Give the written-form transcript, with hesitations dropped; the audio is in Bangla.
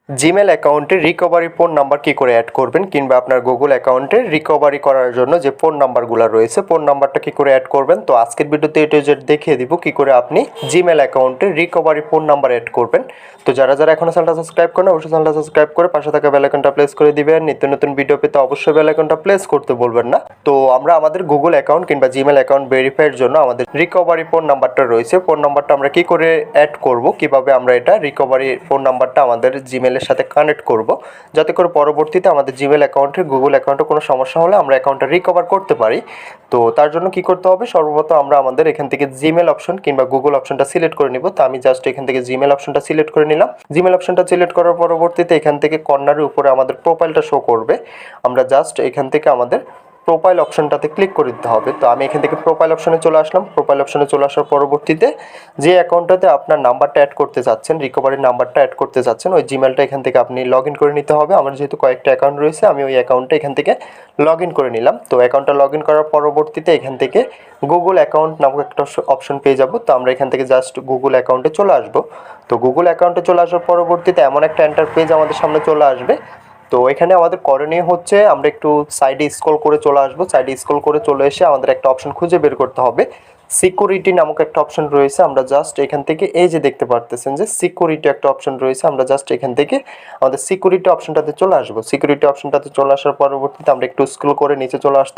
জিমেল অ্যাকাউন্টে রিকভারি ফোন নাম্বার কী করে অ্যাড করবেন, কিংবা আপনার গুগল অ্যাকাউন্টে রিকভারি করার জন্য যে ফোন নাম্বারগুলো রয়েছে ফোন নাম্বারটা কী করে অ্যাড করবেন। তো আজকের ভিডিওতে এটা যে দেখিয়ে দিব কী করে আপনি জিমেল অ্যাকাউন্টে রিকভারি ফোন নাম্বার অ্যাড করবেন। তো যারা এখনও চ্যানেলটা সাবস্ক্রাইব করেন অবশ্যই চ্যানেলটা সাবস্ক্রাইব করে পাশে থাকা বেল আইকনটা প্রেস করে দিবেন। নিত্য নতুন ভিডিও পেতে অবশ্যই বেল আইকনটা প্রেস করতে বলবেন না। তো আমরা আমাদের গুগল অ্যাকাউন্ট কিংবা জিমেল অ্যাকাউন্ট ভেরিফাইয়ের জন্য আমাদের রিকভারি ফোন নাম্বারটা রয়েছে, ফোন নাম্বারটা আমরা কী করে অ্যাড করব, কিভাবে আমরা এটা রিকভারি ফোন নাম্বারটা আমাদের জিমেলের সাথে কানেক্ট করব, যাতে করে পরবর্তীতে আমাদের জিমেল অ্যাকাউন্টে গুগল অ্যাকাউন্টে কোনো সমস্যা হলে আমরা অ্যাকাউন্টটা রিকভার করতে পারি। তো তার জন্য কি করতে হবে, সর্বপ্রথম আমরা আমাদের এখান থেকে জিমেল অপশন কিংবা গুগল অপশনটা সিলেক্ট করে নিব। তো আমি জাস্ট এখান থেকে জিমেল অপশনটা সিলেক্ট করে নিলাম। জিমেল অপশনটা সিলেক্ট করার পরবর্তীতে এখান থেকে কর্নারের উপরে আমাদের প্রোফাইলটা শো করবে। আমরা জাস্ট এখান থেকে আমাদের প্রোফাইল অপশনটাতে ক্লিক করে দিতে হবে। তো আমি এখান থেকে প্রোফাইল অপশনে চলে আসলাম। প্রোফাইল অপশনে চলে আসার পরবর্তীতে যে অ্যাকাউন্টটাতে আপনার নাম্বারটা অ্যাড করতে চাচ্ছেন, রিকভারির নাম্বারটা অ্যাড করতে চাচ্ছেন, ওই জিমেলটা এখান থেকে আপনি লগ ইন করে নিতে হবে। আমার যেহেতু কয়েকটা অ্যাকাউন্ট রয়েছে আমি ওই অ্যাকাউন্টটা এখান থেকে লগ ইন করে নিলাম। তো অ্যাকাউন্টটা লগ ইন করার পরবর্তীতে এখান থেকে গুগল অ্যাকাউন্ট নামক একটা অপশন পেয়ে যাব। তো আমরা এখান থেকে জাস্ট গুগল অ্যাকাউন্টে চলে আসবো। তো গুগল অ্যাকাউন্টে চলে আসার পরবর্তীতে এমন একটা এন্টার পেজ আমাদের সামনে চলে আসবে। তো এখানে আমাদের করণীয় হচ্ছে আমরা একটু সাইডে স্ক্রল করে চলে আসবো। সাইডে স্ক্রল করে চলে এসে আমাদের একটা অপশন খুঁজে বের করতে হবে। সিকিউরিটি নামক একটা অপশন রয়েছে, আমরা জাস্ট এখান থেকে এই যে দেখতে পারতেছেন যে সিকিউরিটি একটা অপশন রয়েছে, আমরা জাস্ট এখান থেকে আমাদের সিকিউরিটি অপশনটাতে চলে আসবো। সিকিউরিটি অপশনটাতে চলে আসার পরবর্তীতে আমরা একটু স্ক্রল করে নিচে চলে আসতে